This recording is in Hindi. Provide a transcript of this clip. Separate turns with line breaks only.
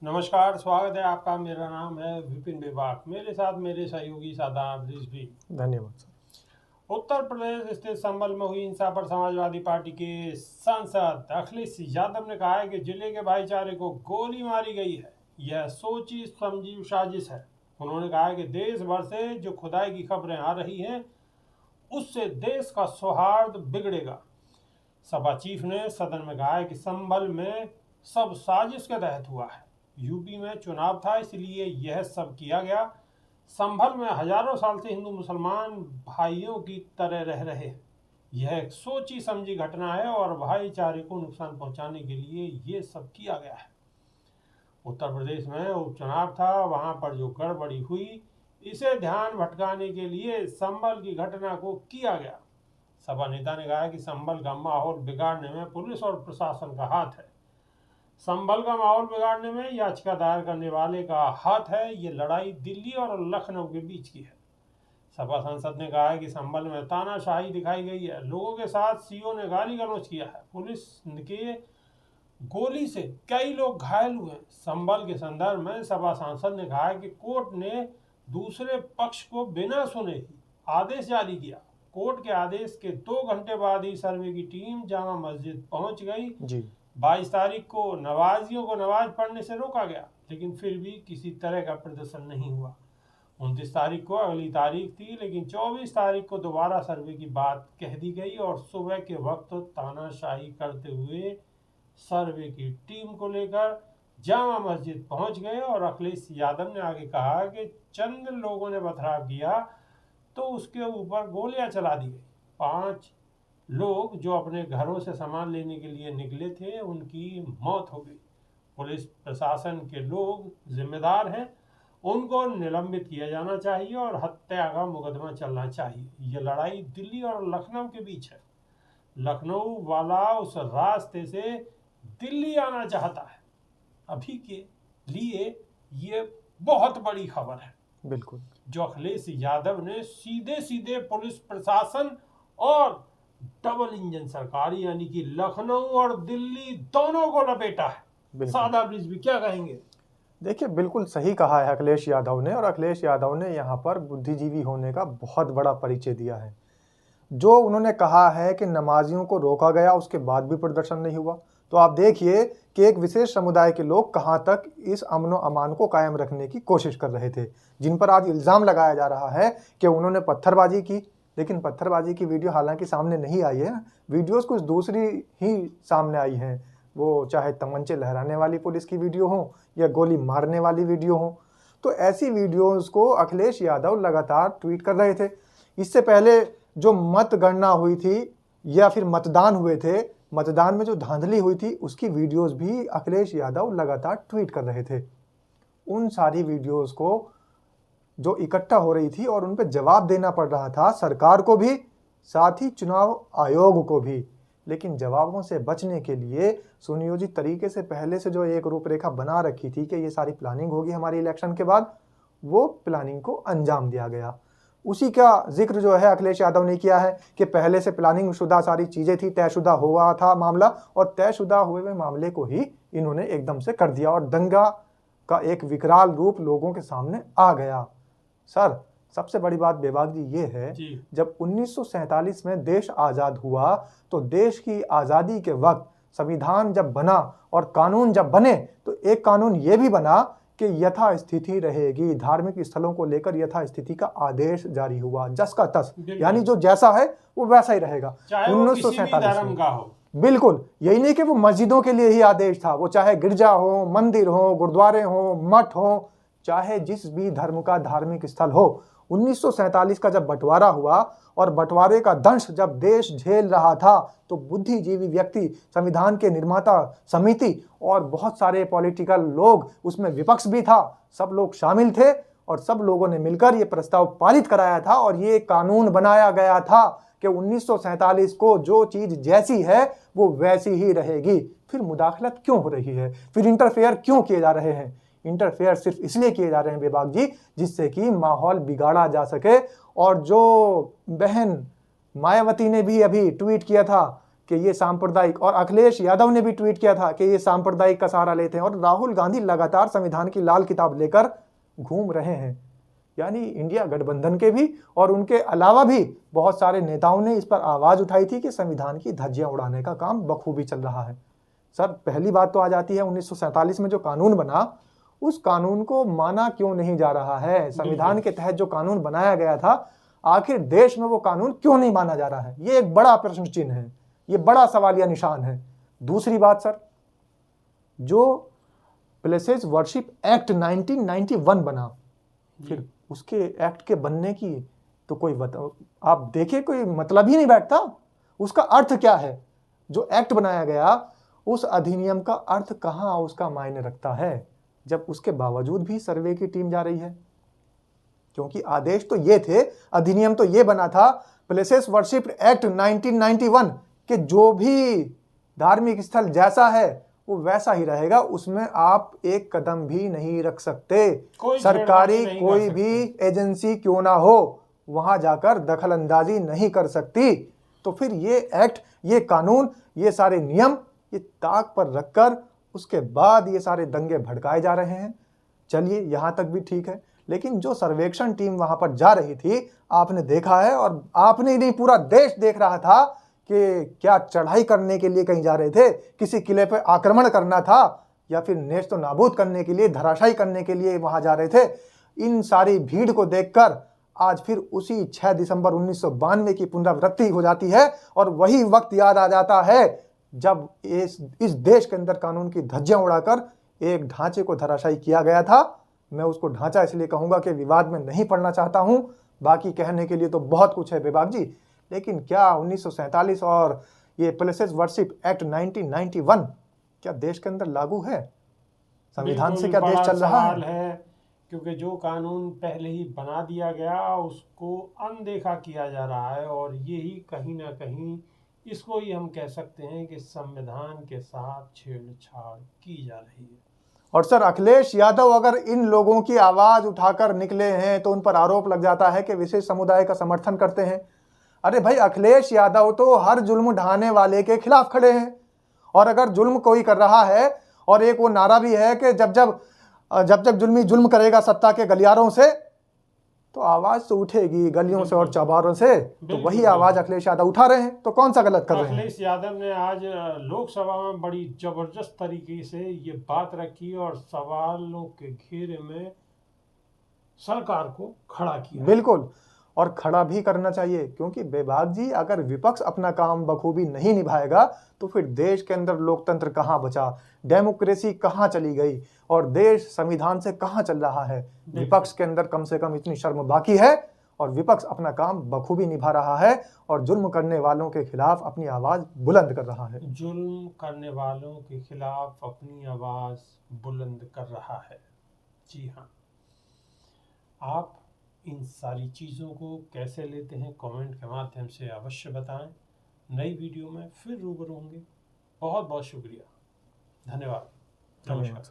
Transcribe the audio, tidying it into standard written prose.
नमस्कार, स्वागत है आपका। मेरा नाम है विपिन बेबाक। मेरे साथ मेरे सहयोगी सादाब रिजवी।
धन्यवाद सर।
उत्तर प्रदेश स्थित संभल में हुई हिंसा पर समाजवादी पार्टी के सांसद अखिलेश यादव ने कहा है कि जिले के भाईचारे को गोली मारी गई है। यह सोची समझी साजिश है। उन्होंने कहा है कि देश भर से जो खुदाई की खबरें आ रही हैं उससे देश का सौहार्द बिगड़ेगा। सपा चीफ ने सदन में कहा है कि संभल में सब साजिश के तहत हुआ है। यूपी में चुनाव था, इसलिए यह सब किया गया। संभल में हजारों साल से हिंदू मुसलमान भाइयों की तरह रह रहे हैं। यह एक सोची समझी घटना है और भाईचारे को नुकसान पहुंचाने के लिए ये सब किया गया है। उत्तर प्रदेश में उपचुनाव था, वहां पर जो गड़बड़ी हुई इसे ध्यान भटकाने के लिए संभल की घटना को किया गया। सपा नेता ने कहा कि संभल का माहौल बिगाड़ने में पुलिस और प्रशासन का हाथ है। संभल का माहौल बिगाड़ने में याचिका दायर करने वाले का हाथ है। ये लड़ाई दिल्ली और लखनऊ के बीच की है। सपा सांसद ने कहा है कि संभल में तानाशाही दिखाई गई है। लोगों के साथ सीओ ने गाली गलौज किया है। पुलिस के गोली से कई लोग घायल हुए। संभल के संदर्भ में सपा सांसद ने कहा है कि कोर्ट ने दूसरे पक्ष को बिना सुने ही आदेश जारी किया। कोर्ट के आदेश के 2 घंटे बाद ही सर्वे की टीम जामा मस्जिद पहुंच गई। 22 तारीख को नमाजियों को नमाज पढ़ने से रोका गया, लेकिन फिर भी किसी तरह का प्रदर्शन नहीं हुआ। 29 तारीख को अगली तारीख थी, लेकिन 24 तारीख को दोबारा सर्वे की बात कह दी गई और सुबह के वक्त तानाशाही करते हुए सर्वे की टीम को लेकर जामा मस्जिद पहुंच गए। और अखिलेश यादव ने आगे कहा कि चंद लोगों ने पथराव किया तो उसके ऊपर गोलियां चला दी गई। 5 लोग जो अपने घरों से सामान लेने के लिए निकले थे उनकी मौत हो गई। पुलिस प्रशासन के लोग जिम्मेदार हैं, उनको निलंबित किया जाना चाहिए और हत्या का मुकदमा चलना चाहिए। ये लड़ाई दिल्ली और लखनऊ के बीच है। लखनऊ वाला उस रास्ते से दिल्ली आना चाहता है। अभी के लिए ये बहुत बड़ी खबर है।
बिल्कुल,
जो अखिलेश यादव ने सीधे सीधे पुलिस प्रशासन और डबल इंजन सरकार यानी कि लखनऊ और दिल्ली दोनों को लपेटा है। सादा ब्रिज भी क्या कहेंगे?
देखिए, बिल्कुल सही कहा है अखिलेश यादव ने। और अखिलेश यादव ने यहाँ पर बुद्धिजीवी होने का बहुत बड़ा परिचय दिया है। जो उन्होंने कहा है कि नमाजियों को रोका गया, उसके बाद भी प्रदर्शन नहीं हुआ, तो आप देखिए कि एक विशेष समुदाय के लोग कहाँ तक इस अमन अमान को कायम रखने की कोशिश कर रहे थे, जिन पर आज इल्ज़ाम लगाया जा रहा है कि उन्होंने पत्थरबाजी की। लेकिन पत्थरबाजी की वीडियो हालांकि सामने नहीं आई है, वीडियोस कुछ दूसरी ही सामने आई हैं। वो चाहे तमंचे लहराने वाली पुलिस की वीडियो हो या गोली मारने वाली वीडियो हो, तो ऐसी वीडियोस को अखिलेश यादव लगातार ट्वीट कर रहे थे। इससे पहले जो मतगणना हुई थी या फिर मतदान हुए थे, मतदान में जो धांधली हुई थी उसकी वीडियोस भी अखिलेश यादव लगातार ट्वीट कर रहे थे। उन सारी वीडियोस को जो इकट्ठा हो रही थी और उन पर जवाब देना पड़ रहा था सरकार को भी, साथ ही चुनाव आयोग को भी। लेकिन जवाबों से बचने के लिए सुनियोजित तरीके से पहले से जो एक रूपरेखा बना रखी थी कि ये सारी प्लानिंग होगी हमारी इलेक्शन के बाद, वो प्लानिंग को अंजाम दिया गया। उसी का जिक्र जो है अखिलेश यादव ने किया है कि पहले से प्लानिंग शुदा सारी चीज़ें थी, तयशुदा हुआ था मामला, और तयशुदा हुए हुए मामले को ही इन्होंने एकदम से कर दिया और दंगा का एक विकराल रूप लोगों के सामने आ गया। सर, सबसे बड़ी बात बेबाक जी ये है, जब 1947 में देश आज़ाद हुआ तो देश की आज़ादी के वक्त संविधान जब बना और कानून जब बने तो एक कानून ये भी बना कि यथास्थिति रहेगी। धार्मिक स्थलों को लेकर यथास्थिति का आदेश जारी हुआ, जस का तस, यानी जो जैसा है वो वैसा ही रहेगा।
1947 में हो।
बिल्कुल, यही नहीं कि वो मस्जिदों के लिए ही आदेश था, वो चाहे गिरजा हो, मंदिर हो, गुरुद्वारे हो, मठ हो, चाहे जिस भी धर्म का धार्मिक स्थल हो। 1947 का जब बंटवारा हुआ और बंटवारे का दंश जब देश झेल रहा था तो बुद्धिजीवी व्यक्ति, संविधान के निर्माता समिति और बहुत सारे पॉलिटिकल लोग, उसमें विपक्ष भी था, सब लोग शामिल थे और सब लोगों ने मिलकर ये प्रस्ताव पारित कराया था और ये कानून बनाया गया था कि 1947 को जो चीज जैसी है वो वैसी ही रहेगी। फिर मुदाखलत क्यों हो रही है, फिर इंटरफेयर क्यों किए जा रहे हैं? इंटरफेयर सिर्फ इसलिए किए जा रहे हैं बेबाक जी, जिससे कि माहौल बिगाड़ा जा सके। और जो बहन मायावती ने भी अभी ट्वीट किया था कि ये सांप्रदायिक, और अखिलेश यादव ने भी ट्वीट किया था कि ये सांप्रदायिक का सहारा लेते हैं, और राहुल गांधी लगातार संविधान की लाल किताब लेकर घूम रहे हैं। यानी इंडिया गठबंधन के भी और उनके अलावा भी बहुत सारे नेताओं ने इस पर आवाज उठाई थी कि संविधान की धज्जियां उड़ाने का काम बखूबी चल रहा है। सर, पहली बात तो आ जाती है 1947 में जो कानून बना, उस कानून को माना क्यों नहीं जा रहा है? संविधान के तहत जो कानून बनाया गया था, आखिर देश में वो कानून क्यों नहीं माना जा रहा है? ये एक बड़ा प्रश्न चिन्ह है, ये बड़ा सवालिया निशान है। दूसरी बात सर, जो प्लेसेस वर्शिप एक्ट 1991 बना, फिर उसके एक्ट के बनने की तो कोई आप देखिए, कोई मतलब ही नहीं बैठता। उसका अर्थ क्या है? जो एक्ट बनाया गया, उस अधिनियम का अर्थ कहाँ उसका मायने रखता है, जब उसके बावजूद भी सर्वे की टीम जा रही है? क्योंकि आदेश तो ये थे, अधिनियम तो ये बना था, प्लेसेस वर्शिप एक्ट 1991, कि जो भी धार्मिक स्थल जैसा है वो वैसा ही रहेगा, उसमें आप एक कदम भी नहीं रख सकते। सरकारी कोई भी एजेंसी क्यों ना हो, वहां जाकर दखल अंदाजी नहीं कर सकती। तो फिर ये एक्ट, ये कानून, ये सारे नियम, ये ताक पर रखकर उसके बाद ये सारे दंगे भड़काए जा रहे हैं। चलिए, यहां तक भी ठीक है, लेकिन जो सर्वेक्षण टीम वहां पर जा रही थी, आपने देखा है, और आपने नहीं, पूरा देश देख रहा था कि क्या चढ़ाई करने के लिए कहीं जा रहे थे, किसी किले पर आक्रमण करना था, या फिर नेस्त नाबूद करने के लिए, धराशायी करने के लिए वहां जा रहे थे। इन सारी भीड़ को देखकर आज फिर उसी 6 दिसंबर 1992 की पुनरावृत्ति हो जाती है, और वही वक्त याद आ जाता है जब इस देश के अंदर कानून की धज्जियां उड़ाकर एक ढांचे को धराशायी किया गया था। मैं उसको ढांचा इसलिए कहूंगा कि विवाद में नहीं पड़ना चाहता हूं, बाकी कहने के लिए तो बहुत कुछ है बेबाक जी, लेकिन क्या 1947 और ये प्लेसेस वर्शिप एक्ट 1991 क्या देश के अंदर लागू है? संविधान से क्या देश चल रहा है?
क्योंकि जो कानून पहले ही बना दिया गया उसको अनदेखा किया जा रहा है, और यही कहीं ना कहीं इसको ही हम कह सकते हैं कि संविधान के साथ छेड़छाड़ की जा रही है।
और सर, अखिलेश यादव अगर इन लोगों की आवाज उठाकर निकले हैं तो उन पर आरोप लग जाता है कि विशेष समुदाय का समर्थन करते हैं। अरे भाई, अखिलेश यादव तो हर जुल्म ढाने वाले के खिलाफ खड़े हैं, और अगर जुल्म कोई कर रहा है, और एक वो नारा भी है कि जब जब जुल्मी जुल्म करेगा सत्ता के गलियारों से, तो आवाज तो उठेगी गलियों से और चौबारों से। तो वही आवाज अखिलेश यादव उठा रहे हैं, तो कौन सा गलत कर रहे हैं?
अखिलेश यादव ने आज लोकसभा में बड़ी जबरदस्त तरीके से ये बात रखी और सवालों के घेरे में सरकार को खड़ा किया।
बिल्कुल, और खड़ा भी करना चाहिए, क्योंकि बेबाक जी, अगर विपक्ष अपना काम बखूबी नहीं निभाएगा तो फिर देश के अंदर लोकतंत्र कहाँ बचा, डेमोक्रेसी कहाँ चली गई, और देश संविधान से कहाँ चल रहा है? विपक्ष के अंदर कम से कम इतनी शर्म बाकी है, और विपक्ष अपना काम बखूबी निभा रहा है, और जुल्म करने वालों के खिलाफ अपनी आवाज बुलंद कर रहा है।
जुल्म करने वालों के खिलाफ अपनी आवाज बुलंद कर रहा है। जी हाँ, आप इन सारी चीज़ों को कैसे लेते हैं, कमेंट के माध्यम से अवश्य बताएं। नई वीडियो में फिर रूबरू होंगे। बहुत बहुत शुक्रिया, धन्यवाद, नमस्कार।